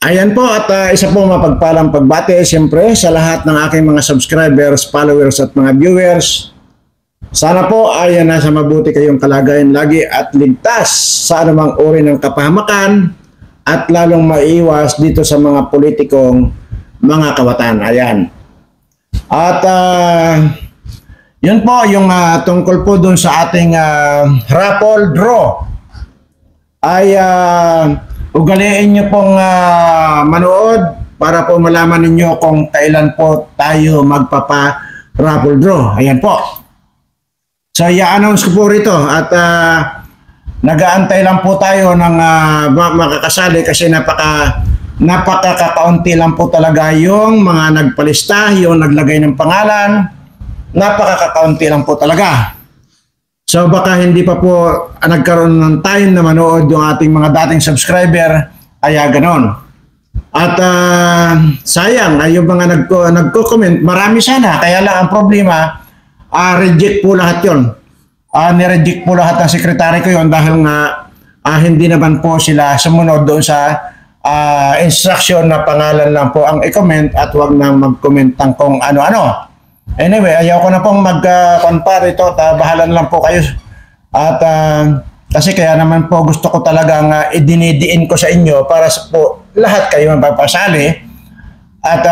Ayan po at isa po mapagpalang pagbati siyempre sa lahat ng aking mga subscribers, followers at mga viewers. Sana po ay nasa mabuti kayong kalagayan lagi at ligtas sa anumang uri ng kapahamakan at lalong maiwas dito sa mga politikong mga kawatan. Ayan. At yun po yung tungkol po dun sa ating raffle draw ay ugaliin nyo pong manood para po malaman ninyo kung kailan po tayo magpapa-raffle draw. Ayan po. So, i-announce ko po rito at nag-aantay lang po tayo ng makakasali kasi napakakaunti lang po talaga yung mga nagpalista, yung naglagay ng pangalan. Napakakaunti lang po talaga. So baka hindi pa po nagkaroon ng time na manood yung ating mga dating subscriber, kaya ganon. At sayang ay yung mga nagko-comment, marami sana, kaya lang ang problema, reject po lahat yun. Nireject po lahat ng sekretary ko yun dahil nga hindi naman po sila sumunod doon sa instruction na pangalan lang po ang i-comment at wag na mag-comment ng kung ano-ano. Anyway, ayaw ko na pong mag-compare ito at bahala na lang po kayo. At kasi kaya naman po gusto ko talagang idinidiin ko sa inyo para sa po lahat kayo mapapasali at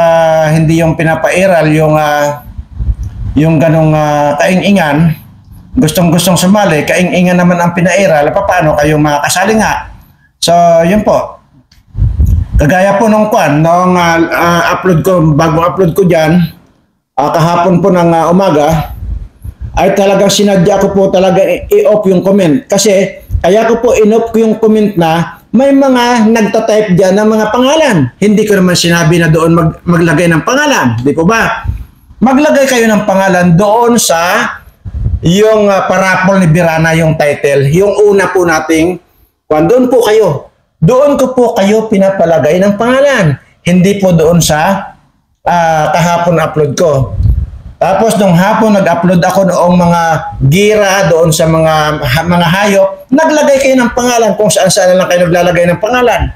hindi yung pinapairal yung ganong kaingingan. Gustong-gustong sumali, kaingingan naman ang pinairal, paano kayong makakasali nga. So, yun po. Kagaya po nung noong upload ko, bagong upload ko dyan, kahapon po ng umaga, ay talagang sinadya ko po talaga i-off yung comment. Kasi, kaya ko po in-off yung comment na may mga nagtatype dyan ng mga pangalan. Hindi ko naman sinabi na doon maglagay ng pangalan. Di po ba? Maglagay kayo ng pangalan doon sa yung parapol ni Birana, yung title. Yung una po nating, doon po kayo. Doon ko po kayo pinapalagay ng pangalan. Hindi po doon sa kahapon upload ko. Tapos nung hapon nag-upload ako noong mga gira doon sa mga hayop, naglagay kayo ng pangalan kung saan lang kayo naglalagay ng pangalan.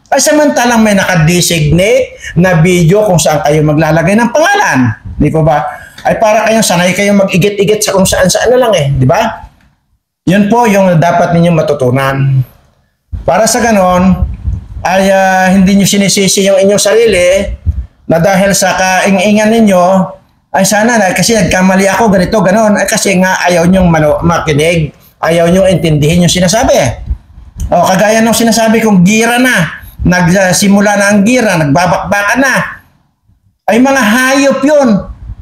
Ay samantalang may naka-designate na video kung saan kayo maglalagay ng pangalan. Di po ba? Ay para kayong sanay kayong mag-igit-igit sa kung saan na lang di ba? Yun po yung dapat ninyong matutunan. Para sa ganon, ay hindi nyo sinisisi yung inyong sarili na dahil sa kaingingan ninyo, ay sana na kasi nagkamali ako ganito, ganon. Ay kasi nga ayaw nyong makinig, ayaw nyong intindihin yung sinasabi. O kagaya nung sinasabi kong gira na, nagsimula na ang gira, nagbabakbakan na. Ay mga hayop yun.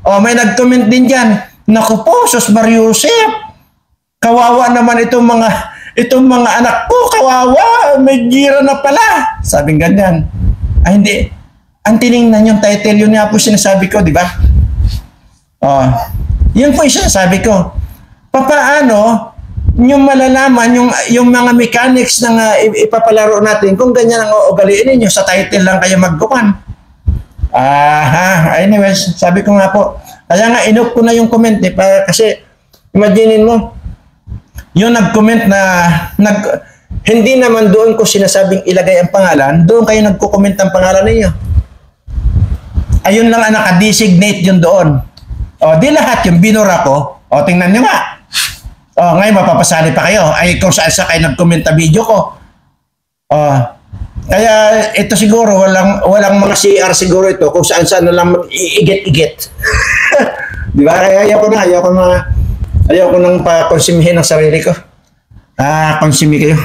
O may nag-comment din dyan, naku po, Sus Mariusip, kawawa naman itong mga anak ko, kawawa, may gira na pala. Sabing ganyan. Ay hindi, ang tiningnan yung title, yun nga po sinasabi ko, di ba? Yun po yung sinasabi ko. Papaano yung malalaman, yung mga mechanics na ipapalaro natin, kung ganyan ang ugaliin ninyo, sa title lang kayo magkukan. Anyways, sabi ko nga po, kaya nga inoff ko na yung comment kasi imaginein mo, yung nag-comment na hindi naman doon ko sinasabing ilagay ang pangalan, doon kayo nagko-comment ang pangalan ninyo. Ayun lang ang naka-designate yun doon. Di lahat yung binura ko. Tingnan nyo nga. Ngayon mapapasali pa kayo. Ay kung saan kayo nag-comment na video ko. Kaya ito siguro, walang mga CR siguro ito kung saan na lang mag-iigit-igit. Di ba? Kaya ayaw ko nang pa-konsumihin ang sarili ko. Konsumi kayo.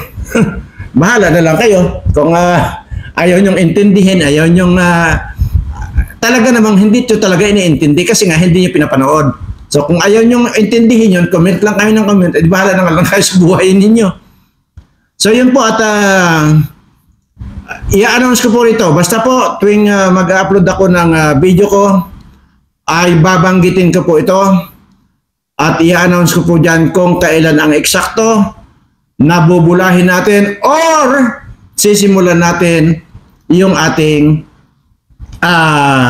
Bahala na lang kayo. Kung ayaw nyong intindihin, ayaw nyong talaga namang hindi ito talaga iniintindi kasi nga hindi nyo pinapanood. So kung ayaw nyong intindihin yun, comment lang kayo ng comment, bahala na lang kayo sa buhay ninyo. So yun po at i-announce ko po rito. Basta po tuwing mag-upload ako ng video ko, ay babanggitin ko po ito at i-announce ko po dyan kung kailan ang eksakto na bubulahin natin or sisimulan natin yung ating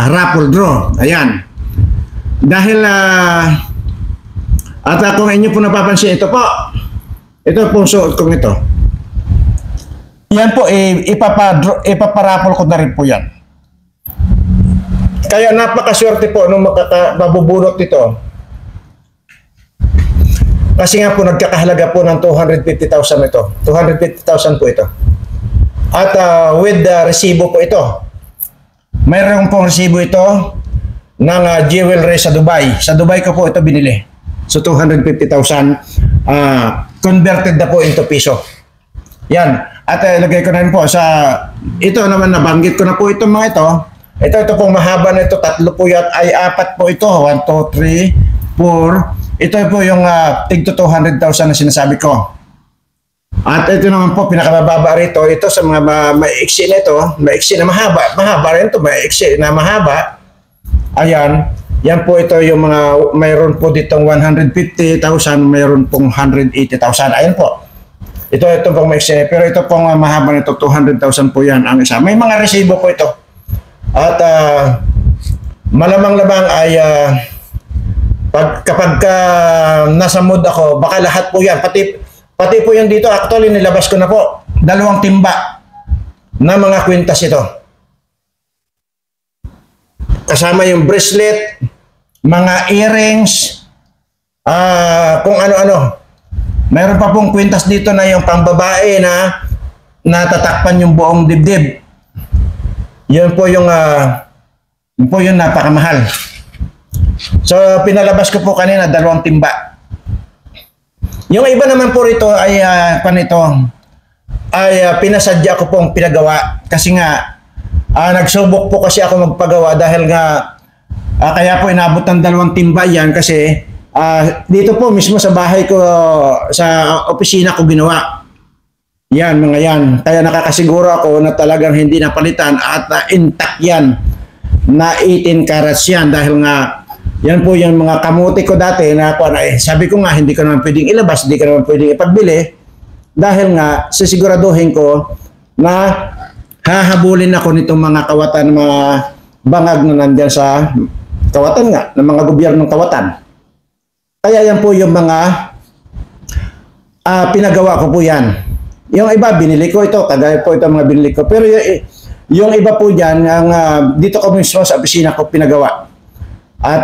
raffle draw. Ayan. Dahil at kung inyo po napapansin, ito po. Ito po suot kong ito. Yan po, ipaparapol ko na rin po yan. Kaya napakaswerte po nung mabubunot ito. Kasi nga po nagkakahalaga po ng 250,000 ito. 250,000 po ito. At with the resibo po ito. Mayroon pong resibo ito ng jewelry sa Dubai. Sa Dubai ko po ito binili. So 250,000 converted na po into piso. Yan. At ilagay ko na rin po sa ito naman, nabanggit ko na po itong mga ito. Ito pong mahaba na ito, tatlo po yan, ay apat po ito. 1, 2, 3, 4. Ito po yung tig to 200,000 na sinasabi ko. At ito naman po, pinakamababa rito. Ito sa mga maiksi na ito, maiksi na mahaba. Mahaba rin ito, maiksi na mahaba. Ayan. Yan po ito yung mga, mayroon po ditong 150,000, mayroon pong 180,000. Ayan po. Ito pong maiksi. Pero ito pong mahaba nito, 200,000 po yan ang isa. May mga resibo po ito. At malamang-lamang ay kapag nasa mood ako, baka lahat po yan. Pati po yung dito, actually nilabas ko na po. 2 timba na mga kwintas ito. Kasama yung bracelet, mga earrings, kung ano-ano. Mayroon pa pong kwintas dito na yung pangbabae na natatakpan yung buong dibdib. Yun po yung napakamahal. So pinalabas ko po kanina 2 timba. Yung iba naman po rito ay pinasadya ko pong pinagawa kasi nga nagsubok po kasi ako magpagawa dahil nga kaya po inabot ng 2 timba yan kasi dito po mismo sa bahay ko, sa opisina ko ginawa. Yan, mga yan. Kaya nakakasiguro ako na talagang hindi napalitan at intact yan. Na 18 carats yan dahil nga yan po yung mga kamuti ko dati na sabi ko nga hindi ko naman pwedeng ilabas, hindi ko naman pwedeng ipagbili dahil nga sisiguraduhin ko na hahabulin ako nitong mga kawatan, mga bangag na nandyan sa kawatan nga, ng mga gobyernong kawatan. Kaya yan po yung mga pinagawa ko po yan. Yung iba, binili ko ito. Kagaya po ito mga binili ko. Pero yung iba po dyan, dito ko mismo sa opisina ko pinagawa. At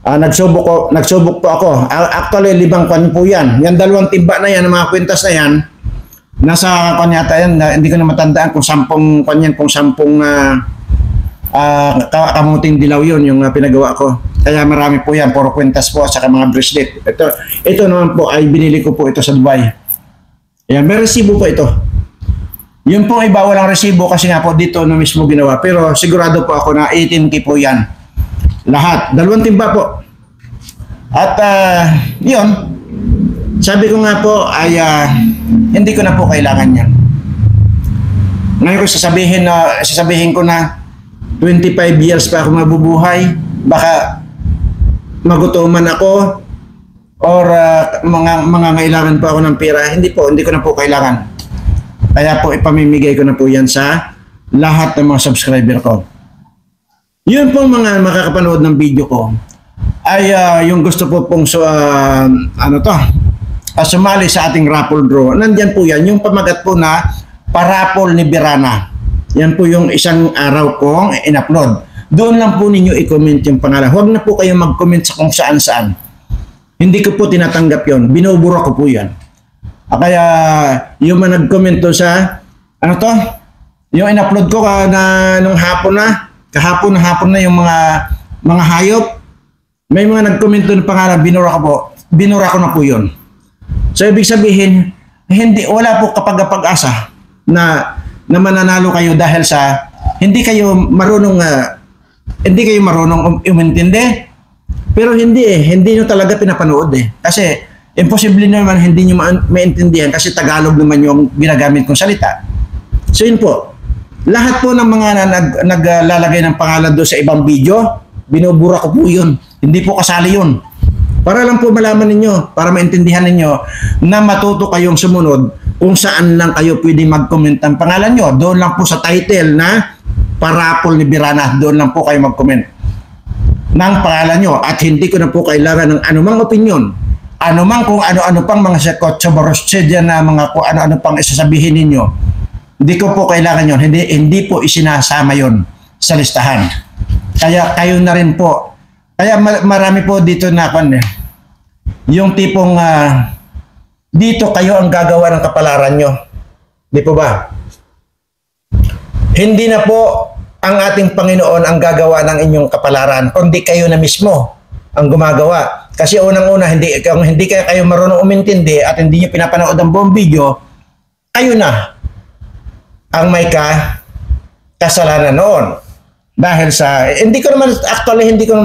nagsubok po ako. Actually, 5 kwan po yan. Yan 2 timba na yan, mga kwintas na yan. Nasa kwan yata yan, hindi ko na matandaan kung 10 kwan yan, kung 10 kamuting dilaw yun, yung pinagawa ko. Kaya marami po yan, puro kwintas po, at saka mga bracelet. Ito naman po ay binili ko po ito sa Dubai. Ayan, may resibo po ito. Yung pong iba walang resibo kasi nga po dito na mismo ginawa. Pero sigurado po ako na 18K po yan. Lahat. 2 timba po. At yun, sabi ko nga po ay hindi ko na po kailangan yan. Ngayon ko sasabihin ko na 25 years pa ako mabubuhay. Baka magutuman ako. Or mga kailangan pa ako ng pera. Hindi ko na po kailangan. Kaya po ipamimigay ko na po yan sa lahat ng mga subscriber ko. Yun po mga makakapanood ng video ko ay yung gusto po pong sumali sa ating raffle draw. Nandyan po yan, yung pamagat po na parapol ni Birana. Yan po yung isang araw kong in-upload. Doon lang po ninyo i-comment yung pangalan. Huwag na po kayo mag-comment sa kung saan-saan. Hindi ko po tinatanggap yon, binubura ko po yan. Kaya yung mga nag-comment doon sa, yung in-upload ko nung hapon na, kahapon na yung mga hayop, may mga nag-comment doon pangalan, binura ko na po yun. So ibig sabihin, wala po kapag-asa na mananalo kayo dahil sa hindi kayo marunong umintindi. Pero hindi nyo talaga pinapanood Kasi imposible naman hindi nyo maintindihan kasi Tagalog naman yung ginagamit kong salita. So yun po. Lahat po ng mga naglalagay ng pangalan doon sa ibang video, binubura ko po yun. Hindi po kasali yun. Para lang po malaman ninyo, para maintindihan ninyo na matuto kayong sumunod kung saan lang kayo pwede mag-comment ng pangalan nyo. Doon lang po sa title na Parapol ni Birana, doon lang po kayo mag-comment ng pangalan nyo at hindi ko na po kailangan ng anumang opinion Ano man kung ano-ano pang mga sekotso borosche dyan na mga kung ano-ano pang isasabihin ninyo, hindi ko po kailangan yon. Hindi po isinasama yon sa listahan. Kaya kayo na rin po. Kaya marami po dito na yung tipong dito kayo ang gagawa ng kapalaran nyo. Di po ba? Hindi na po ang ating Panginoon ang gagawa ng inyong kapalaran, kundi kayo na mismo ang gumagawa. Kasi unang-una, kung hindi kayo marunong umintindi at hindi nyo pinapanood ang buong video, kayo na ang may kasalanan noon. Dahil sa, hindi ko naman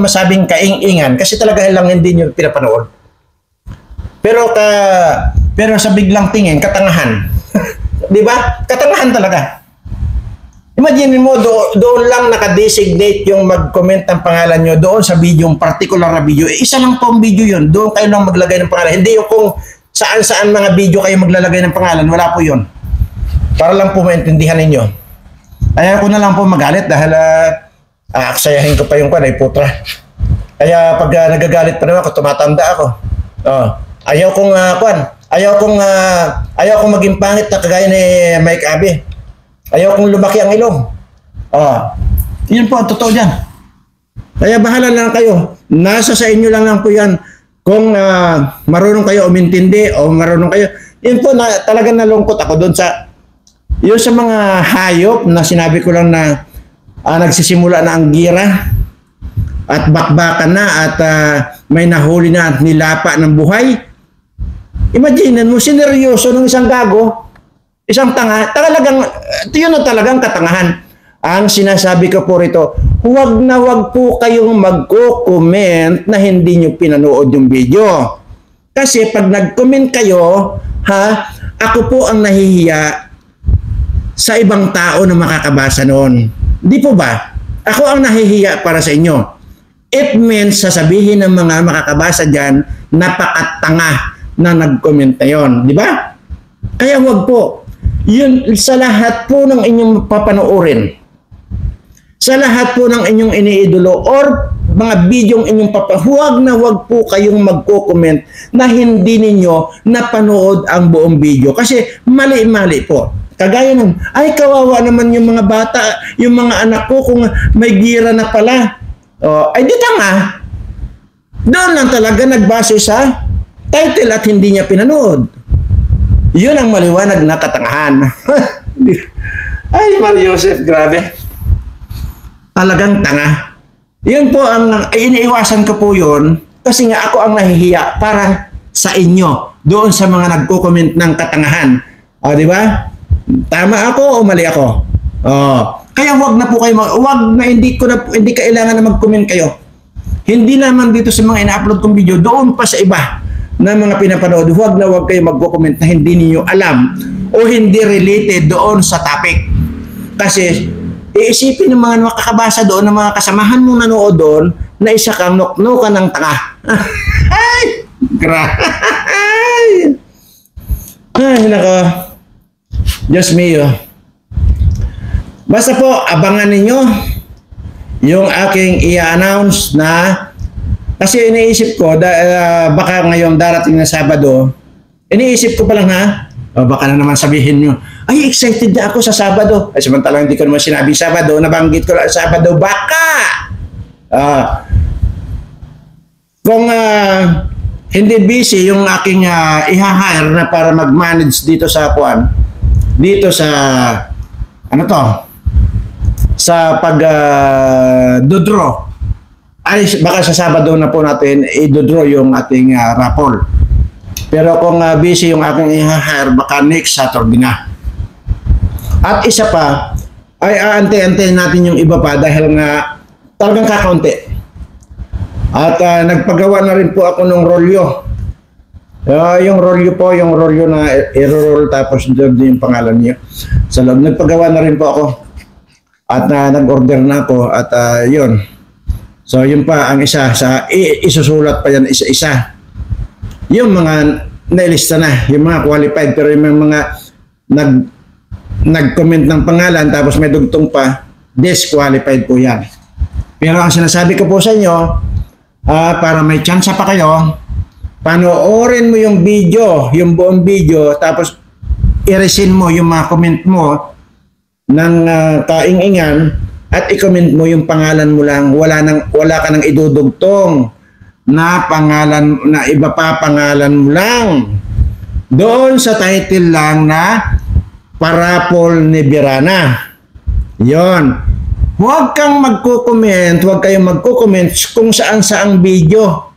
masabing kaing-ingan kasi talaga lang hindi nyo pinapanood. Pero sa biglang tingin, katangahan. Di ba? Katangahan talaga. Imagine mo, doon lang nakadesignate yung mag-comment ng pangalan nyo doon sa video, yung particular na video. Isa lang po ang video yun. Doon kayo lang maglagay ng pangalan. Hindi yung kung saan-saan mga video kayo maglalagay ng pangalan. Wala po yun. Para lang po maintindihan ninyo. Kaya ko na lang po magalit dahil aksayahin ko pa yung putra. Kaya pag nagagalit pa naman ako, tumatanda ako. Ayaw kong maging pangit na kagaya ni Mike Abe. Ayaw kong lumaki ang ilong. Yun po ang totoo dyan. Kaya bahala lang kayo. Nasa sa inyo lang po yan. Kung marunong kayo umintindi o marunong kayo. Yun po, talagang nalungkot ako doon sa yun sa mga hayop na sinabi ko lang na nagsisimula na ang gira at bakbakan na at may nahuli na at nilapa ng buhay. Imagine mo, sineryoso ng isang gago, isang tanga, yun na talagang katangahan. Ang sinasabi ko po rito, huwag na huwag po kayong magko-comment na hindi nyo pinanood yung video. Kasi pag nag-comment kayo, ako po ang nahihiya sa ibang tao na makakabasa noon. Di po ba? Ako ang nahihiya para sa inyo. It means sasabihin ng mga makakabasa dyan, napakatanga na nag-comment na yun. Di ba? Kaya huwag po. Yun sa lahat po ng inyong papanoorin. Sa lahat po ng inyong iniidolo or mga bidyong inyong huwag na huwag po kayong magko-comment na hindi ninyo napanood ang buong video. Kasi mali-mali po. Kagaya ng, ay kawawa naman yung mga bata, yung mga anak ko kung may gira na pala. Ay di tanga. Doon lang talaga nagbase sa title at hindi niya pinanood. Yun ang maliwanag na katangahan. Ay, Mario Joseph, grabe. Talagang tanga. Yun po ang iniiwasan ko po yun kasi nga ako ang nahihiya para sa inyo doon sa mga nagko-comment ng katangahan. Di ba? Tama ako o mali ako? Kaya wag na po kayo, hindi kailangan na mag-comment kayo. Hindi naman dito sa mga ina-upload kong video, doon pa sa iba na mga pinapanood, wag na wag kayo mag-comment na hindi niyo alam o hindi related doon sa topic. Kasi iisipin ng mga makakabasa doon, ng mga kasamahan mong nanood doon, na isa kang nuknukan ng tanga. Ay! Ay, nako. Diyos mio. Basta po, abangan ninyo yung aking i-announce na kasi iniisip ko, baka ngayong darating na Sabado, iniisip ko pa lang baka na naman sabihin nyo, ay excited na ako sa Sabado. Ay samantalang hindi ko naman sinabi Sabado, nabanggit ko lang Sabado, baka! Kung hindi busy yung aking i-hire na para mag-manage dito sa dito sa sa pag-dodraw ay baka sa Sabado na po natin i-dodraw yung ating raffle. Pero kung busy yung aking i-hire, baka next Saturday na. At isa pa ay aantay-antay natin yung iba pa dahil nga talagang kakaunti. At nagpagawa na rin po ako ng rolyo. Yung rolyo na i-roll tapos doon yung pangalan niya. Sa loob, nagpagawa na rin po ako. At nag-order na ako at yun. So yun pa ang isa, isusulat pa yan isa-isa. Yung mga nailista na, yung mga qualified, pero yung mga nag-comment ng pangalan tapos may dugtong pa, disqualified po yan. Pero ang sinasabi ko po sa inyo, para may chance pa kayo, panoorin mo yung video, yung buong video, tapos i-resin mo yung mga comment mo ng kaing-ingan at i-comment mo yung pangalan mo lang. Wala ka nang idudugtong na pangalan, na iba pa pangalan mo lang. Doon sa title lang na Parapol ni Birana. Yon. Huwag kang magko-comment, huwag kayong magko-comment kung saan-saang video.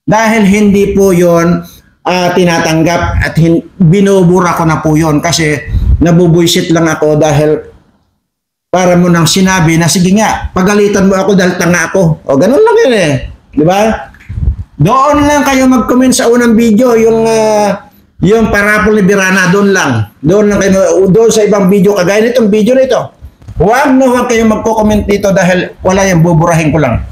Dahil hindi po yon tinatanggap at binubura ko na po yon kasi nabubuisit lang ako dahil para mo nang sinabi na sige nga, pagalitan mo ako dahil tanga ako. O ganun lang yun eh. Di ba? Doon lang kayo mag-comment sa unang video, yung Parapol ni Birana, doon lang. Doon lang kayo, doon sa ibang video, kagaya nitong video nito. Huwag kayong magko-comment dito dahil wala yung buburahin ko lang.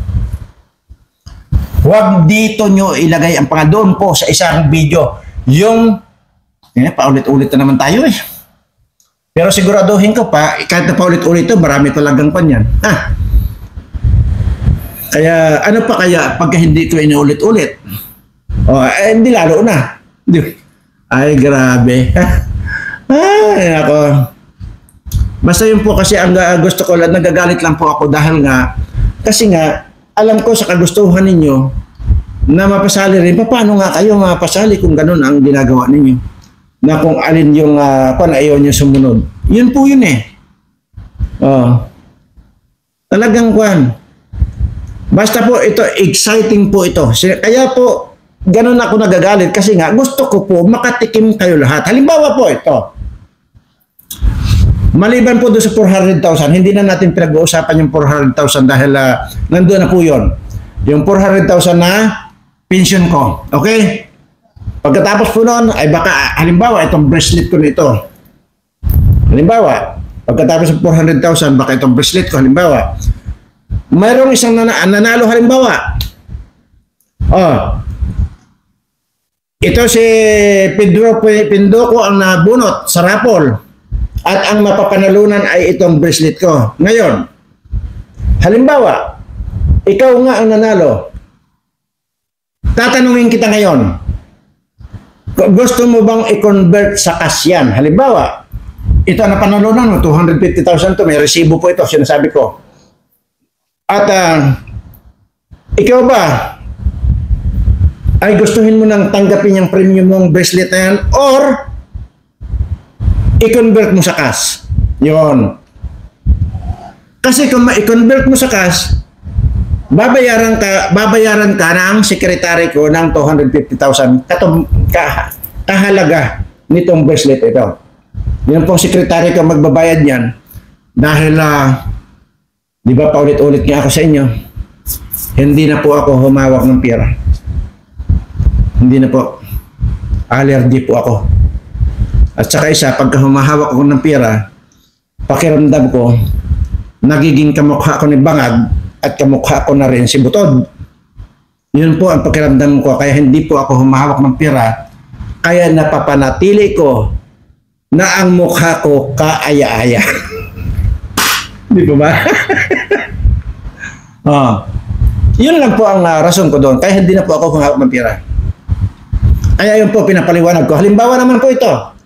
Huwag dito nyo ilagay ang doon po sa isang video. Yung, paulit-ulit na naman tayo eh. Pero siguraduhin ko pa, kahit na paulit-ulit ito, marami talagang panyan. Kaya, ano pa kaya pagka hindi ko inuulit-ulit? Hindi lalo na. Ay, grabe. Ay, ako. Basta yun po kasi ang gusto ko lang, nagagalit lang po ako dahil nga, kasi nga, alam ko sa kagustuhan ninyo na mapasali rin. Paano nga kayo mapasali kung ganun ang ginagawa ninyo? Na kung alin yung ayaw nyo sumunod. Yun po yun eh. Talagang kwan. Basta po ito, exciting po ito. Kaya po, ganun ako nagagalit kasi nga gusto ko po makatikim kayo lahat. Halimbawa po ito. Maliban po doon sa 400,000, hindi na natin pinag-uusapan yung 400,000 dahil nandoon na po yun. Yung 400,000 na pension ko. Okay? Pagkatapos po noon, ay baka, halimbawa, itong bracelet ko nito. Halimbawa, pagkatapos ng 400,000, baka itong bracelet ko, halimbawa, mayroong isang nanalo, halimbawa. Ito si Pedro Pindoco ang nabunot sa raffle. At ang mapapanalunan ay itong bracelet ko. Ngayon, halimbawa, ikaw nga ang nanalo. Tatanungin kita ngayon, gusto mo bang i-convert sa cash yan? Halimbawa, ito na panalunan mo, 250,000 to, may resibo po ito, sinasabi ko. At ikaw ba, ay gustuhin mo nang tanggapin yung premium mong bracelet na yan, or i-convert mo sa cash. Yun. Kasi kung ma-convert mo sa cash, babayaran ka ng sekretary ko ng 250,000 kahalaga nitong bracelet ito. Yan pong sekretary ko magbabayad niyan dahil di ba paulit-ulit nga ako sa inyo, hindi na po ako humawak ng pera. Hindi na po. Allergy po ako. At saka isa, pagka humahawak ako ng pera, pakiramdam ko, nagiging kamukha ko ni Bangag at kamukha ko na rin si Butod. Yun po ang pakiramdam ko, kaya hindi po ako humahawak ng pera, kaya napapanatili ko na ang mukha ko kaaya-aya. Di ba? Yun lang po ang rason ko doon, kaya hindi na po ako humahawak ng pera. Kaya yun po pinapaliwanag ko. Halimbawa naman po ito.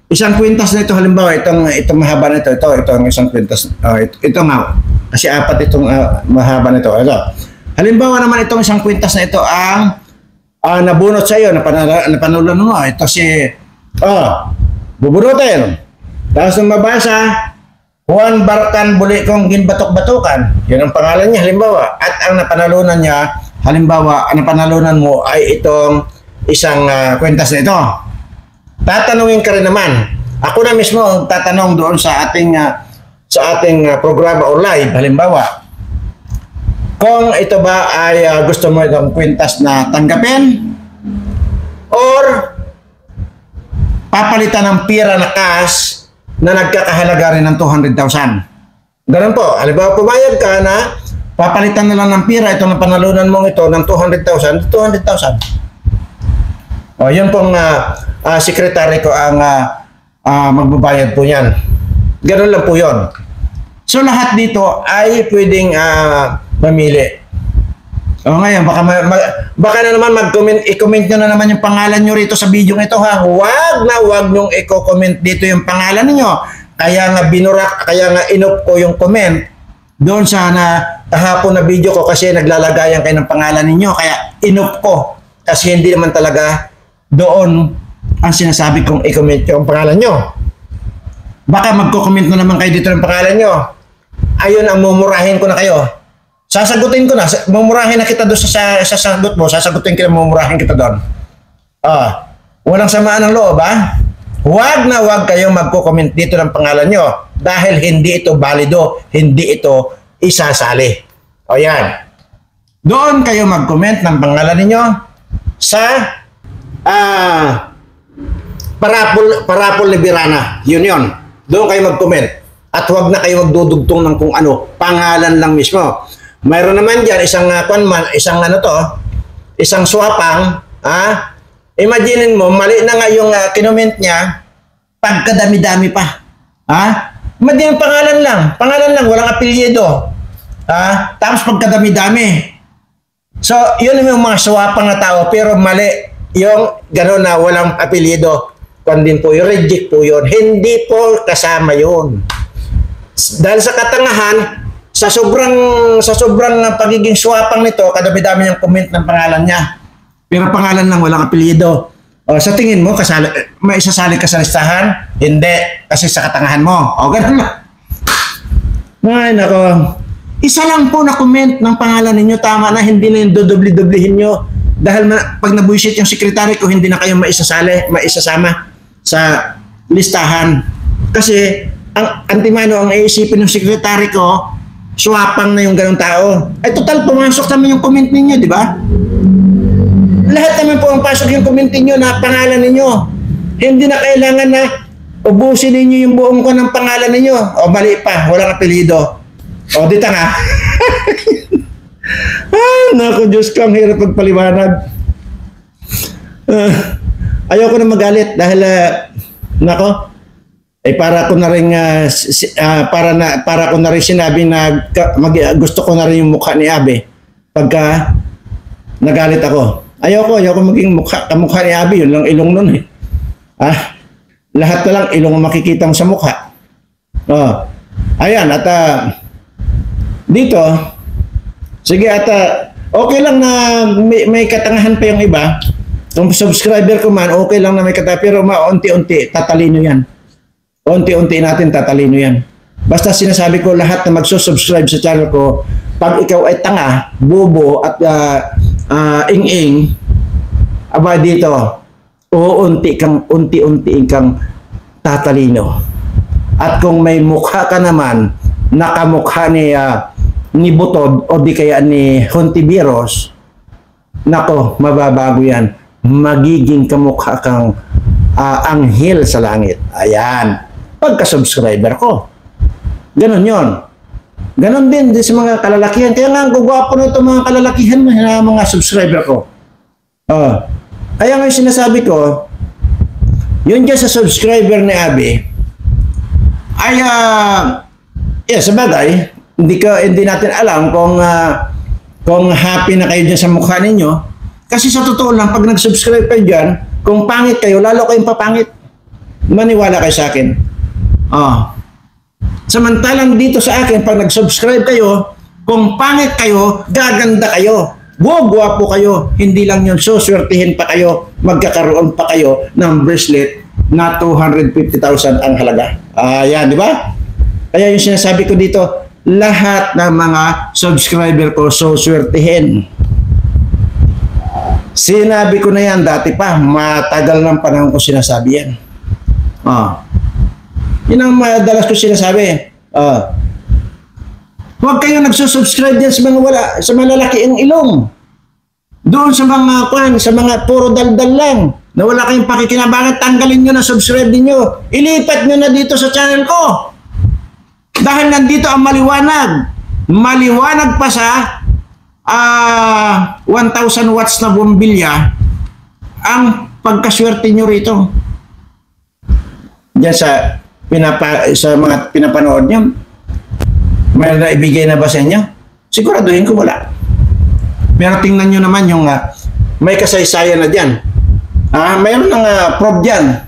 Isang kwintas na ito, halimbawa, itong mahaba na ito ang isang kwintas. Ito nga, kasi apat itong mahaba na ito. Halimbawa naman itong isang kwintas na ito ang nabunot sa iyo, napanulan mo. Ito si, bubunutin. Tapos nung mabasa, Juan Barcan Bulikong Ginbatok-Batukan. Yun ang pangalan niya, halimbawa. At ang napanalunan niya, halimbawa, ang napanalunan mo ay itong isang kwintas na ito. Tatanungin ka rin naman. Ako na mismo ang tatanong doon sa ating programa or live. Halimbawa, kung ito ba ay gusto mo itong kwintas na tanggapin or papalitan ng pira na cash na nagkakahalaga rin ng 200,000. Ganun po. Halimbawa, pumayag ka na papalitan na lang ng pira itong panalunan mong ito ng 200,000, 200,000. Yun pong sekretary ko ang magbabayad po yan. Ganun lang po yun. So lahat dito ay pwedeng mamili. O ngayon, baka na naman i-comment nyo na naman yung pangalan nyo rito sa video ito ha. Huwag nyong i-comment dito yung pangalan niyo. Kaya nga kaya nga inop ko yung comment doon sa kahapon na video ko kasi naglalagayan kayo ng pangalan ninyo. Kaya inop ko kasi hindi naman talaga doon ang sinasabi kong i-comment yung pangalan nyo. Baka magko-comment na naman kayo dito ng pangalan nyo. Ayun ang mumurahin ko na kayo. Sasagutin ko na. Mumurahin na kita doon sa sagot mo. Sasagutin kita, mumurahin kita doon. Walang samaan ng loob, ha? Huwag na huwag kayong magko-comment dito ng pangalan nyo dahil hindi ito valido, hindi ito isasali. O yan. Doon kayo mag-comment ng pangalan ninyo sa Parapol Liberana. Yun. Doon kayo mag-comment. At huwag na kayo magdudugtong ng kung ano. Pangalan lang mismo. Mayroon naman dyan, isang swapang, imaginin mo, mali na nga yung kinoment niya, pagkadami-dami pa. Imagine pangalan lang, walang apelyido. Tapos pagkadami-dami. So, yun yung mga swapang na tao, pero mali yung gano'n na walang apelyido. Kung po yung reject po yun. Hindi po kasama yun. Dahil sa katangahan, sa sobrang pagiging swapang nito, kadami-dami yung comment ng pangalan niya. Pero pangalan lang, walang apelyido. Sa tingin mo, may isasali ka sa listahan? Hindi, kasi sa katangahan mo. Ganun lang. Ay, nako. Isa lang po na comment ng pangalan ninyo, tama na, hindi na yung dodobli-doblihin nyo. Dahil pag nabuisit yung sekretary ko, hindi na kayo maisasama sa listahan. Kasi, ang antimano ang iisipin ng sekretary ko, swapang na yung ganong tao. Ay total, pumasok naman yung comment ninyo, di ba? Lahat naman po ang pasok yung comment ninyo na pangalan ninyo. Hindi na kailangan na ubusin ninyo yung buong ko ng pangalan ninyo. Mali pa, walang apelyido. Dito nga. Naku, Diyos ko, ang hirap pagpaliwanag. Ayoko na magalit dahil, nako, para ko na rin para ko na rin sinabi na gusto ko na rin yung mukha ni Abe pagka nagalit ako. Ayoko maging kamukha ni Abe, yun lang ilong nun eh. Lahat na lang ilong ang makikita mo sa mukha. Ayan, at dito, sige at okay lang na may katangahan pa yung iba. Kung subscriber ko man, okay lang na may katangahan, pero unti-unti tatalino yan. Unti-unti natin tatalino yan. Basta sinasabi ko lahat na magsusubscribe sa channel ko, pag ikaw ay tanga, bobo at ing-ing, aba dito, unti-unti kang tatalino. At kung may mukha ka naman, nakamukha ni Butod o di kaya ni Hontiveros, nako, mababago yan. Magiging kamukha kang anghel sa langit. Ayan. Pagka-subscriber ko. Ganon yon. Ganon din sa mga kalalakihan. Kaya nga, ang gugwapo na ito mga kalalakihan na mga subscriber ko. Kaya nga yung sinasabi ko, yun dyan sa subscriber ni Abby, ay, sa bagay, hindi natin alam kung happy na kayo dyan sa mukha ninyo. Kasi sa totoo lang, pag nag-subscribe kayo dyan, kung pangit kayo, lalo kayong papangit. Maniwala kayo sa akin. Samantalang dito sa akin, pag nag-subscribe kayo, kung pangit kayo, gaganda kayo. Gwapo kayo. Hindi lang yun, suswertihin pa kayo, magkakaroon pa kayo ng bracelet na 250,000 ang halaga. Yan, di ba? Kaya yung sinasabi ko dito, lahat ng mga subscriber ko suswertihin. Sinabi ko na yan dati pa, matagal ng panahon ko sinasabi yan. Yun ang madalas ko sinasabi. Huwag kayo nagsusubscribe yan sa malalaki ang ilong. Doon sa mga puro daldal lang, na wala kayong pakikinabangan, tanggalin nyo na, subscribe niyo. Ilipat nyo na dito sa channel ko. Dahil nandito ang maliwanag. Maliwanag pa sa 1,000 watts na bombilya ang pagkaswerte nyo rito. Diyan sa mga pinapanood nyo, may naibigay na ba sa inyo? Siguraduhin ko wala. Pero tingnan nyo naman yung may kasaysayan na dyan. Mayroon ng proof dyan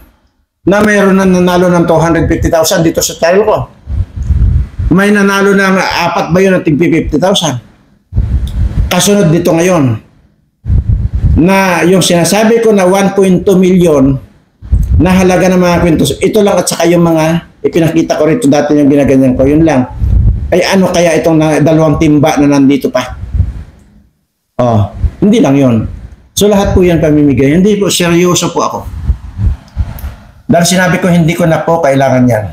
na mayroon na nanalo ng 250,000 dito sa channel ko. May nanalo ng 4 ba yun ng 50,000. Kasunod dito ngayon na yung sinasabi ko na 1.2 million na halaga ng mga kwintos, ito lang at saka yung mga ipinakita ko rito dati yung ginaganyan ko, yun lang. Ay ano kaya itong dalawang timba na nandito pa? Hindi lang yun. So lahat po yan pamimigay. Hindi po, seryoso po ako. Dahil sinabi ko hindi ko na po kailangan yan.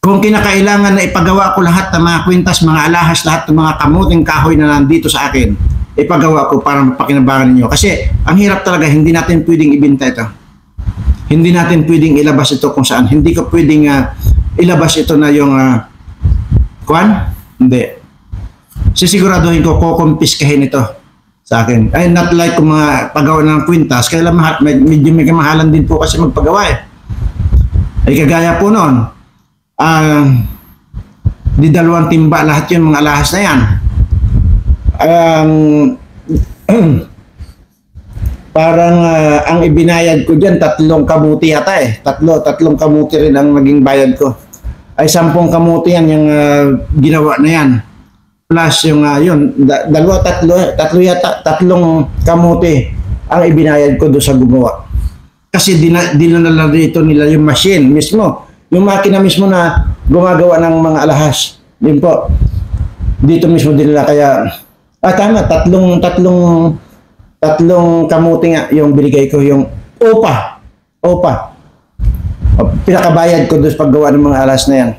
Kung kinakailangan na ipagawa ko lahat ng mga kwintas, mga alahas, lahat ng mga kamuting kahoy na nandito sa akin, ipagawa ko para mapakinabangan ninyo. Kasi ang hirap talaga, hindi natin pwedeng ibinta ito. Hindi natin pwedeng ilabas ito kung saan. Hindi ko pwedeng ilabas ito na yung kuwan? Hindi. Sisiguraduhin ko, kukumpiskahin ito sa akin. Ay, not like kung mga pagawa ng kwintas, kaya medyo may kamahalan din po kasi magpagawa eh. Ay kagaya po noon, di dalawang timba lahat yun, mga alahas na yan. Parang ang ibinayad ko dyan, 3 kamuti yata eh. Tatlong kamuti rin ang naging bayad ko. Ay 10 kamuti yan yung ginawa na yan. Plus yung tatlong kamuti ang ibinayad ko doon sa gumawa. Kasi dinala dito nila yung machine mismo. Yung makina mismo na gumagawa ng mga alahas. Yun po. Dito mismo dinala kaya tama, tatlong kamuti nga yung binigay ko, yung opa. Pinakabayad ko doon sa paggawa ng mga alas na yan.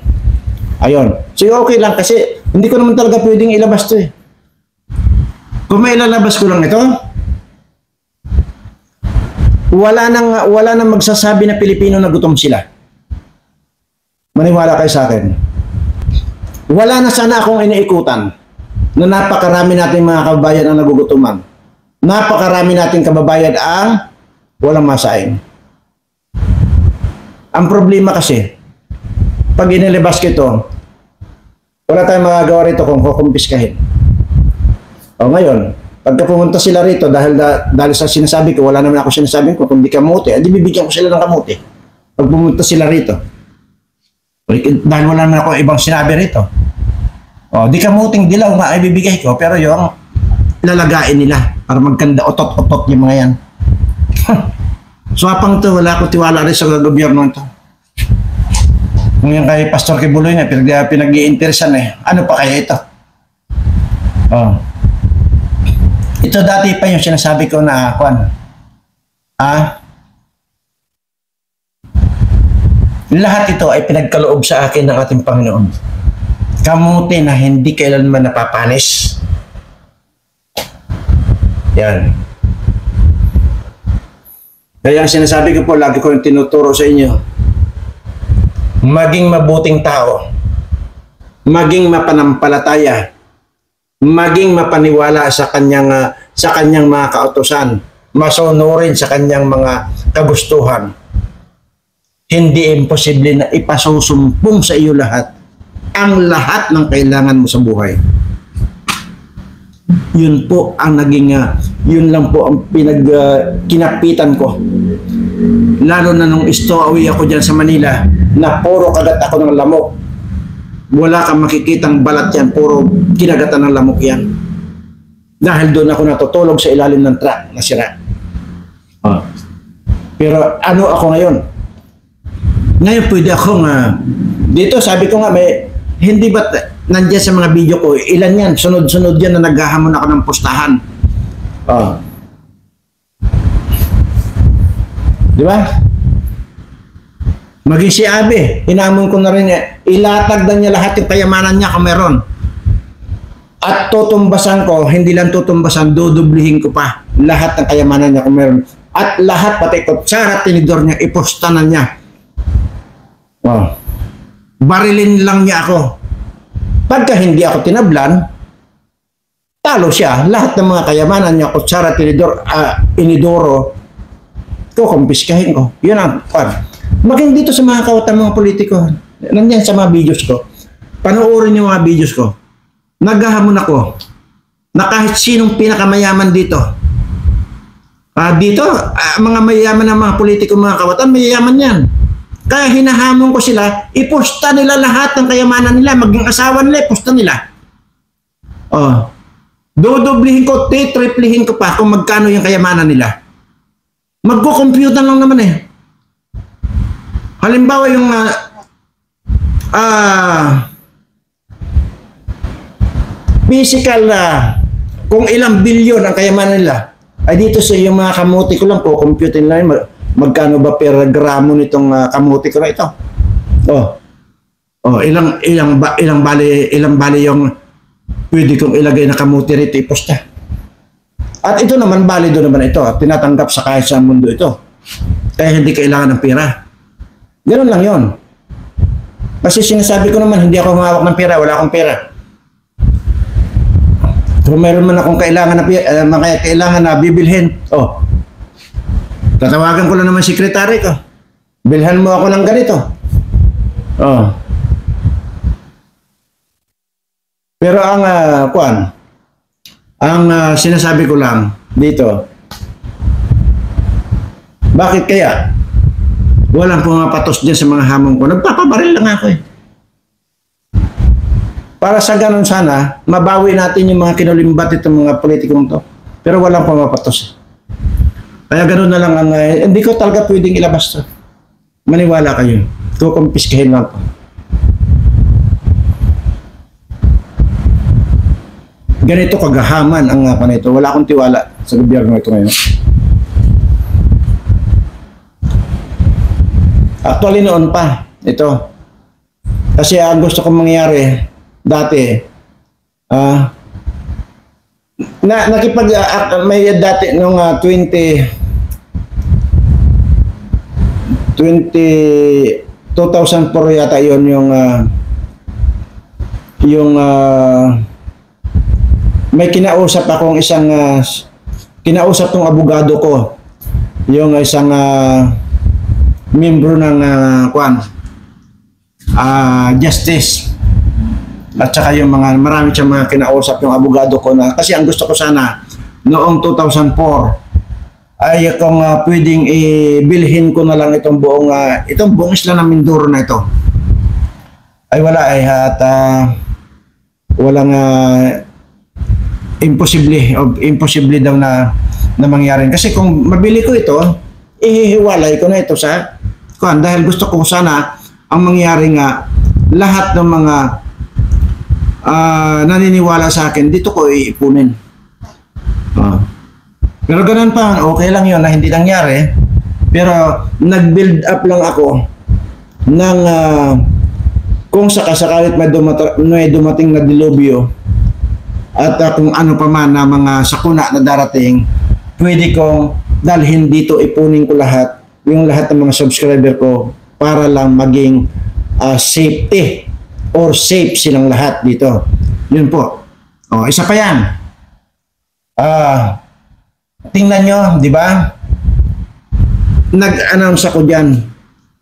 Ayun. So okay lang kasi hindi ko naman talaga pwedeng ilabas to eh. Kung may ilalabas ko lang ito, wala nang magsasabi na Pilipino na gutom sila. Maniwala kayo sa akin. Wala na sana akong iniikutan na napakarami nating mga kababayan ang nagugutuman. Napakarami nating kababayan ang walang masaing. Ang problema kasi, pag inilabas ko ito, wala tayong magagawa rito kung kukumpiskahin. Ngayon, pagka pumunta sila rito, dahil sa sinasabi ko, wala naman ako sinasabi ko, kung di kamuti, di bibigyan ko sila ng kamuti. Pag pumunta sila rito, dahil wala naman ako ibang sinabi rito, di kamuting dilaw nga ay bibigay ko, pero yung lalagain nila para magkanda otot-otot yung mga yan. So apang to, wala ko tiwala rin sa gobyerno ito. Kung yung kay Pastor Kibuloy na pinag-iinteresan ano pa kaya ito? Ito dati pa yung sinasabi ko na lahat ito ay pinagkaloob sa akin ng ating Panginoon. Kamuti na hindi kailanman napapanis. Yan. Kaya ang sinasabi ko po, lagi ko yung tinuturo sa inyo, maging mabuting tao, maging mapanampalataya, maging mapaniwala sa kanyang mga kautusan, masunurin sa kanyang mga kagustuhan. Hindi imposible na ipasusumpong sa iyo ang lahat ng kailangan mo sa buhay. Yun po ang yun lang po ang kinapitan ko. Lalo na nung stowaway ako dyan sa Manila, na puro kagat ako ng lamok. Wala kang makikitang balat yan, puro kinagatan ng lamok yan. Dahil doon ako natutulog sa ilalim ng truck na sira. Pero ano ako ngayon? Ngayon pwede akong, dito sabi ko nga, hindi ba't nandiyan sa mga video ko, ilan yan, sunod-sunod yan na naghahamon ako ng pustahan. Di ba? Maging si Abe, hinamon ko na rin ilatag na niya lahat yung kayamanan niya kung meron. At tutumbasan ko, hindi lang tutumbasan, dudublihin ko pa lahat ng kayamanan niya kung meron. At lahat, pati kutsara, tinidor niya, iposta na niya. Barilin lang niya ako. Pagka hindi ako tinablan, talo siya. Lahat ng mga kayamanan niya, kutsara, tinidor, inidoro, kukumpiskahin ko. Yun ang maging dito sa mga kawatan mga politiko. Nandiyan sa mga videos ko. Panoorin yung mga videos ko. Naghahamon ako. na kahit sinong pinakamayaman dito, mga mayayaman ng mga politiko, mga kawatan, mayayaman yan. Kaya hinahamon ko sila, iposta nila lahat ng kayamanan nila, maging asawa nila, iposta nila. Oh. Dodoblihin ko, triplihin ko pa kung magkano yung kayamanan nila. Magko-computer lang naman eh. Halimbawa yung physical kung ilang bilyon ang kayamanan nila, ay dito sa yung mga kamuti ko lang, co-compute lang magkano ba per gramo nitong kamuti ko na ito. Ilang bali yung pwede kong ilagay na kamuti rito, iposta. At ito naman, balido naman ito. Tinatanggap sa kahit sa mundo ito. Kaya hindi kailangan ng pera. Ganun lang yon. Kasi sinasabi ko naman, hindi ako humawak ng pera, wala akong pera. Kung meron man akong kailangan na bibilhin, tatawagan ko lang naman sekretary ko. Bilhan mo ako ng ganito. Pero ang sinasabi ko lang dito, bakit kaya walang pumapatos dyan sa mga hamon ko? Nagpapabaril lang ako eh. Para sa ganun sana, mabawi natin yung mga kinulimbat itong mga politikong to. Pero walang pumapatos. Kaya ganun na lang hindi ko talaga pwedeng ilabas to. Maniwala kayo. Kukumpiskahin lang ko. Ganito kagahaman ang ito. Wala akong tiwala sa gobyerno ito ngayon. Actually noon pa, ito. Kasi ang gusto kong mangyari, dati, may dati nung 2004 yata yon yung may kinausap akong kinausap tong abogado ko, yung isang membro ng justice, at saka yung marami siyang mga kinausap yung abogado ko na, kasi ang gusto ko sana noong 2004 ay kung pwedeng ibilhin ko na lang itong buong isla ng Mindoro na ito, ay wala at walang imposible daw na mangyari. Kasi kung mabili ko ito, ihihiwalay ko na ito sa dahil gusto ko sana ang mangyari nga, lahat ng mga naniniwala sa akin, dito ko iipunin. Pero ganun pa, okay lang yun na hindi nangyari. Pero nag-build up lang ako ng kung sakasakalit may dumating na dilubyo at kung ano pa man na mga sakuna na darating, pwede kong dalhin dito, ipunin ko lahat, yung lahat ng mga subscriber ko para lang maging safety or safe silang lahat dito. Yun po. Isa pa yan. Tingnan nyo, di ba? Nag-announce ako dyan.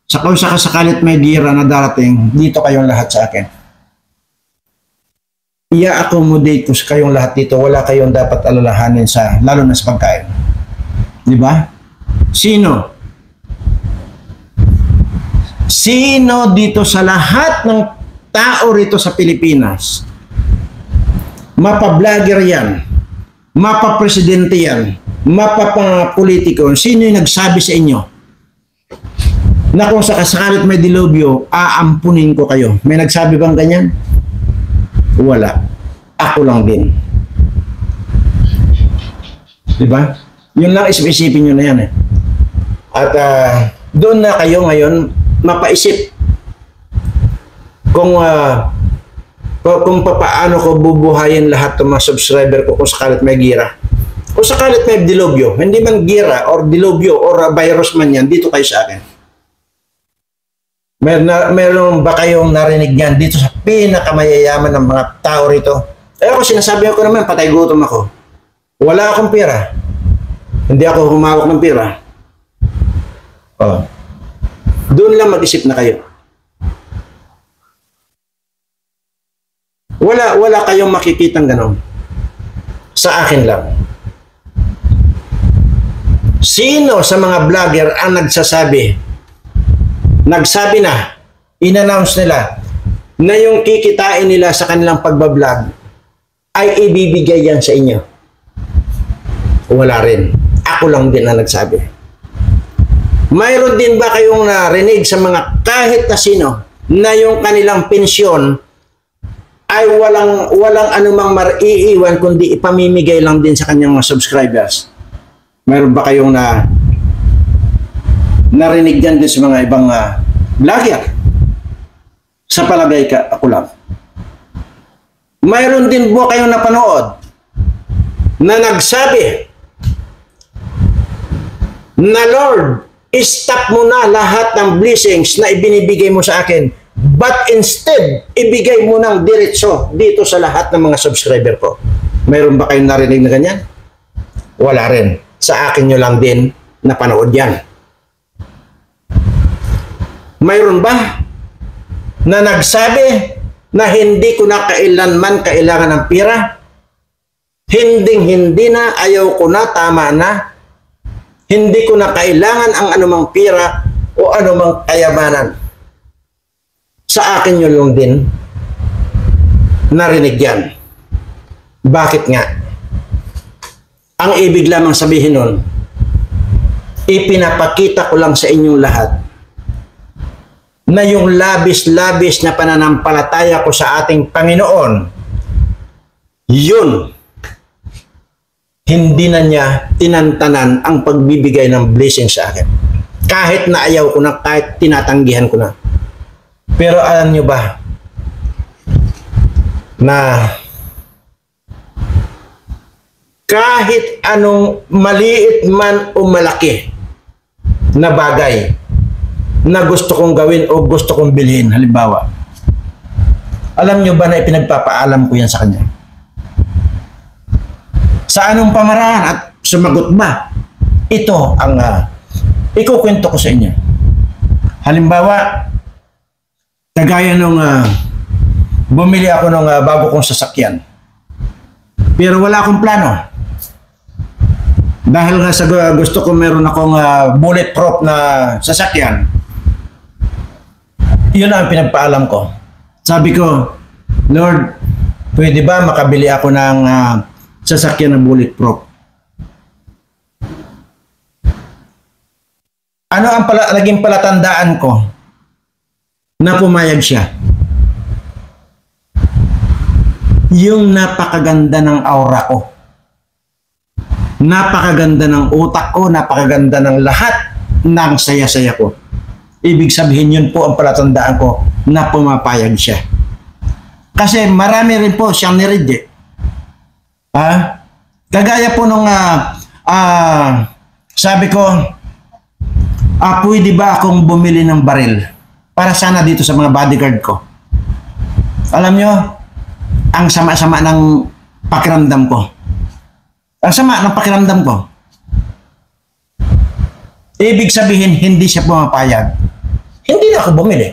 Sa kasakalit may gira na darating, dito kayong lahat sa akin. I-accommodate ko kayong lahat dito. Wala kayong dapat alalahanin lalo na sa pagkain. Di ba? Sino dito sa lahat ng tao rito sa Pilipinas, mapa-vlogger yan, mapa-presidente yan, mapa-politiko, sino yung nagsabi sa inyo na kung sakasakalit may dilubyo, aampunin ko kayo? May nagsabi bang ganyan? Wala. Ako lang din. Diba? Yun lang, isipin nyo na yan eh. At doon na kayo ngayon mapaisip kung paano ko bubuhayin lahat ng mga subscriber ko kung sakalit may gira. Kung sakalit may dilubyo, hindi man gira or dilubyo or virus man yan, dito kayo sa akin. Meron ba kayong narinig yan dito sa pinakamayayaman ng mga tao rito? Ako sinasabi ko naman, patay gutom ako. Wala akong pera. Hindi ako humawak ng pera. Doon lang mag-isip na kayo. Wala kayong makikitang ganon. sa akin lang. Sino sa mga vlogger ang nagsabi na, in-announce nila na yung kikitain nila sa kanilang pagbablog ay ibibigay yan sa inyo? Wala rin. Ako lang din ang nagsabi. Mayroon din ba kayong narinig sa mga kahit na sino na yung kanilang pensyon ay walang anumang maiiwan kundi ipamimigay lang din sa kanyang mga subscribers? Mayroon ba kayong narinig dyan din sa mga ibang vlogger? Sa palagay ako lang. Mayroon din ba kayong napanood na nagsabi na, Lord, stop mo na lahat ng blessings na ibinibigay mo sa akin, but instead, ibigay mo ng diretso dito sa lahat ng mga subscriber ko? Mayroon ba kayong narinig na ganyan? Wala rin. Sa akin nyo lang din napanood yan. Mayroon ba na nagsabi na hindi ko na kailanman kailangan ng pera? Hindi na, ayaw ko na, tama na. Hindi ko na kailangan ang anumang pera o anumang kayamanan. Sa akin nyo lang din narinig yan. Bakit nga? Ang ibig lamang sabihin nun, ipinapakita ko lang sa inyong lahat na yung labis-labis na pananampalataya ko sa ating Panginoon, yun, hindi na niya tinantanan ang pagbibigay ng blessing sa akin. Kahit na ayaw ko na, kahit tinatanggihan ko na. Pero alam nyo ba na kahit anong maliit man o malaki na bagay na gusto kong gawin o gusto kong bilhin, halimbawa, alam nyo ba na ipinagpapaalam ko yan sa kanya? Sa anong pamaraan at sumagot ba? Ito ang ikukwento ko sa inyo. Halimbawa, kagaya nung bumili ako ng bago kong sasakyan. Pero wala akong plano. Dahil nga sa gusto ko meron akong bulletproof na sasakyan. Yun ang pinagpaalam ko. Sabi ko, Lord, pwede ba makabili ako ng sasakyan na bulletproof? Ano ang naging palatandaan ko na pumayag siya? Yung napakaganda ng aura ko. Napakaganda ng utak ko, napakaganda ng lahat ng saya-saya ko. Ibig sabihin yun po ang palatandaan ko na pumapayag siya. Kasi marami rin po siyang niread eh. Kagaya po nung sabi ko, pwede ba akong bumili ng baril para sana dito sa mga bodyguard ko? Alam nyo, ang sama-sama ng pakiramdam ko. Ang sama ng pakiramdam ko. Ibig sabihin, hindi siya pumapayag. Hindi na ako bumili.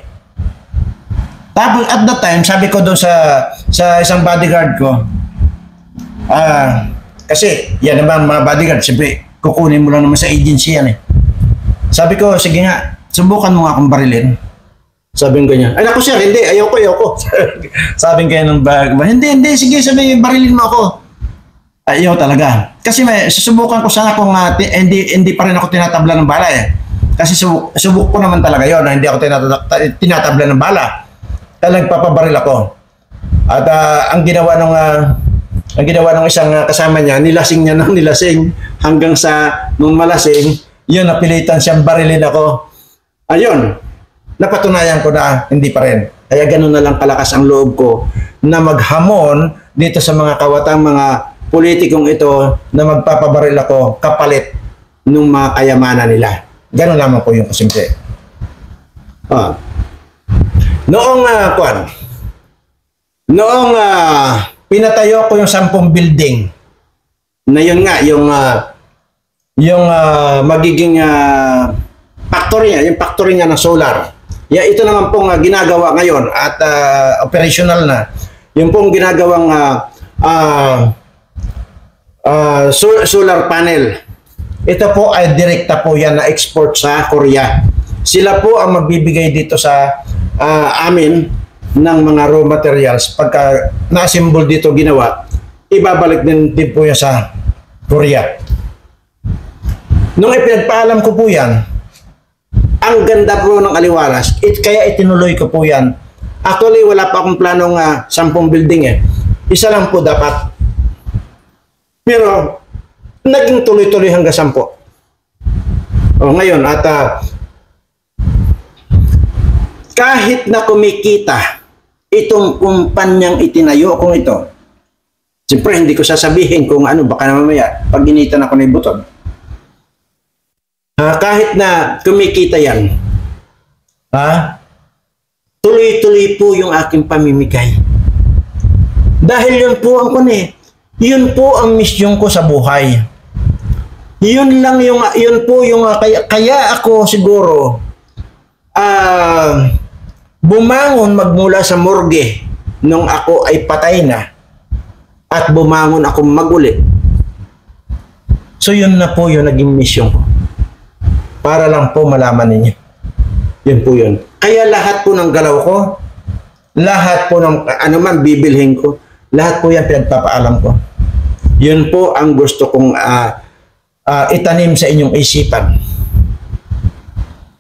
Tapos at that time, sabi ko doon sa isang bodyguard ko, kasi yan naman mga bodyguard, siyempre kukunin mo lang naman sa agency yan eh. Sabi ko, sige nga, subukan mo nga akong barilin. Sabi ko ganyan, ay naku sir, hindi, ayoko. Sabi ko ng bag, hindi, sige, sabi, barilin mo ako. Ayaw talaga. Kasi susubukan ko sana kung hindi pa rin ako tinatabla ng bala eh. Kasi subuk ko naman talaga yon na hindi ako tinatabla ng bala. Talagang papabaril ako. At ang ginawa ng isang kasama niya, nilasing niya ng nilasing hanggang sa nung malasing, yun, napilitan siyang barilin ako. Ayun, napatunayan ko na hindi pa rin. Kaya ganun na lang kalakas ang loob ko na maghamon dito sa mga kawatang mga politikong ito na magpapabaril ako kapalit ng mga kayamanan nila. Ganun lamang po yung kasimple. Noong pinatayo ko yung 10 building na yun nga, yung magiging factory niya, yung factory niya ng solar. Ito naman pong ginagawa ngayon at operational na. Yung pong ginagawang solar panel. Ito po ay direkta po yan na export sa Korea. Sila po ang magbibigay dito sa amin ng mga raw materials. Pagka na-assemble dito ginawa, ibabalik din po yan sa Korea. Nung ipinagpaalam ko po yan, ang ganda po ng aliwalas, kaya itinuloy ko po yan. Actually, wala pa akong planong 10 building eh. Isa lang po dapat. Pero, naging tuloy-tuloy hanggang 10. Ngayon, at kahit na kumikita itong kumpanyang itinayo kong ito, siyempre hindi ko sasabihin kung ano, baka na mamaya, pag initan ako ng butod. Kahit na kumikita yan, tuloy-tuloy po yung aking pamimigay. Dahil yun po ang yun po ang misyon ko sa buhay. Yun po yung kaya ako siguro bumangon magmula sa morgue nung ako ay patay na at bumangon ako maguli. So yun na po yung naging misyon ko. Para lang po malaman ninyo. Yun po yun. Kaya lahat po ng galaw ko, lahat po ng ano man bibilhin ko, lahat po yan pinagpapaalam ko. Yun po ang gusto kong itanim sa inyong isipan.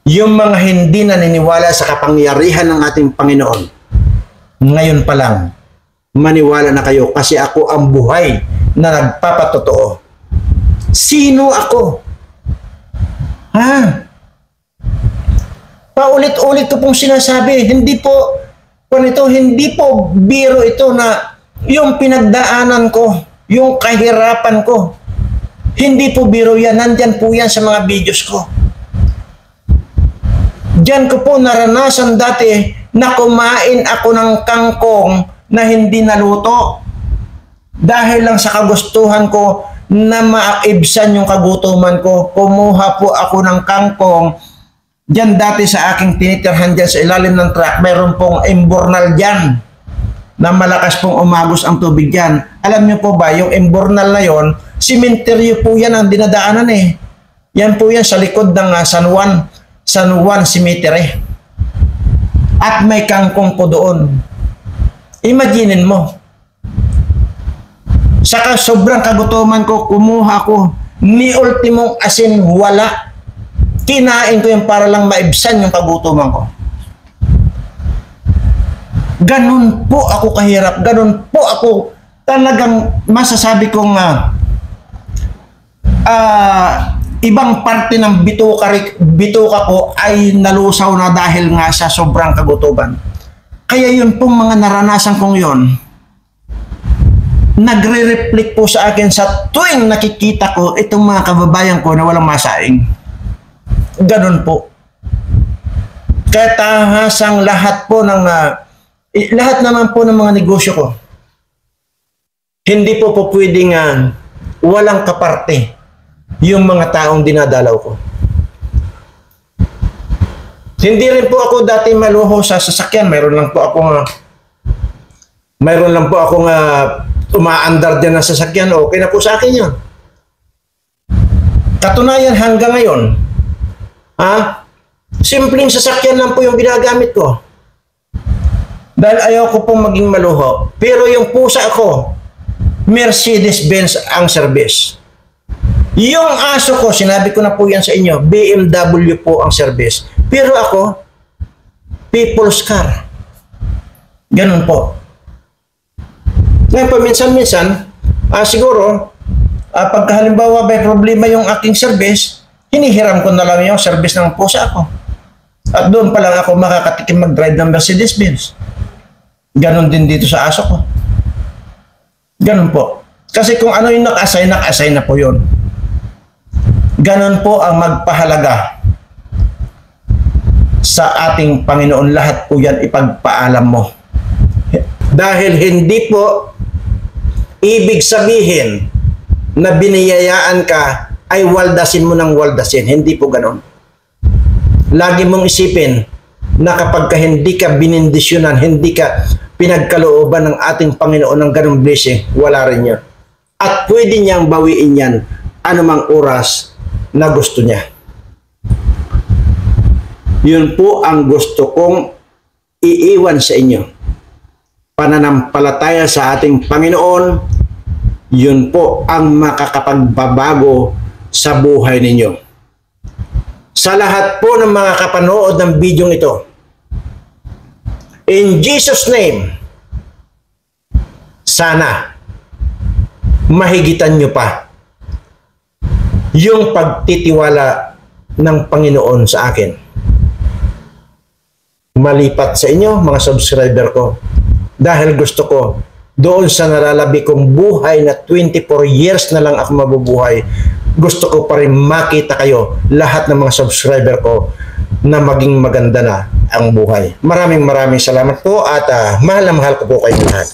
Yung mga hindi naniniwala sa kapangyarihan ng ating Panginoon, ngayon pa lang, maniwala na kayo kasi ako ang buhay na nagpapatotoo. Sino ako? Paulit-ulit ko pong sinasabi, hindi po biro ito na yung pinagdaanan ko, yung kahirapan ko. Hindi po biro yan. Nandyan po yan sa mga videos ko. Diyan ko po naranasan dati na kumain ako ng kangkong na hindi naluto. Dahil lang sa kagustuhan ko na maibsan yung kagutuman ko, kumuha po ako ng kangkong. Diyan dati sa aking tinitirhan dyan sa ilalim ng truck, mayroon pong imbornal dyan na malakas pong umagos ang tubig dyan. Alam niyo po ba, yung imbornal na yon, simenteryo po yan ang dinadaanan eh. Yan po yan sa likod ng San Juan Cemetery. At may kangkong po doon. Imaginin mo. Saka sobrang kagutuman ko, kumuha ko, ni ultimong asin wala. Kinain ko yung para lang maibsan yung kagutuman ko. Ganun po ako kahirap. Ganun po ako talagang masasabi kong ibang parte ng bituka ko ay nalusaw na dahil nga sa sobrang kagutuban. Kaya yun pong mga naranasan kong yun, nagre-reflect po sa akin sa tuwing nakikita ko itong mga kababayan ko na walang masaing. Ganun po. Kaya tahasang lahat po ng lahat naman po ng mga negosyo ko, hindi po pwedeng walang kaparte yung mga taong dinadalaw ko. Hindi rin po ako dati maluho sa sasakyan. Mayroon lang po akong umaandar dyan ng sasakyan. Okay na po sa akin yun. Katunayan hanggang ngayon, simpleng sasakyan lang po yung ginagamit ko. Dahil ayaw ko pong maging maluho. Pero yung pusa ko, Mercedes-Benz ang service. Yung aso ko, sinabi ko na po yan sa inyo, BMW po ang service. Pero ako, people's car. Ganun po. Ngayon pa, minsan-minsan, siguro, pagka halimbawa may problema yung aking service, hinihiram ko na lang yung service ng pusa ko. At doon pa lang ako makakatikim mag-drive ng Mercedes-Benz. Ganon din dito sa aso ko. Ganon po. Kasi kung ano yung naka-assign na po yun. Ganon po ang magpahalaga sa ating Panginoon. Lahat po yan ipagpaalam mo. Dahil hindi po ibig sabihin na biniyayaan ka ay waldasin mo ng waldasin. Hindi po ganon. Lagi mong isipin na kapag hindi ka binindisyonan, hindi ka pinagkalooban ng ating Panginoon ng ganong blessing, wala rin yun. at pwede niyang bawiin yan anumang oras na gusto niya. Yun po ang gusto kong iiwan sa inyo. Pananampalataya sa ating Panginoon, yun po ang makakapagbabago sa buhay ninyo. Sa lahat po ng mga kapanood ng video ito, in Jesus' name, sana mahigitan nyo pa yung pagtitiwala ng Panginoon sa akin. Malipat sa inyo, mga subscriber ko, dahil gusto ko doon sa naralabi kong buhay na 24 years na lang ako mabubuhay, gusto ko pa rin makita kayo, lahat ng mga subscriber ko, na maging maganda na ang buhay. Maraming salamat po at mahal na mahal ko po kayong lahat.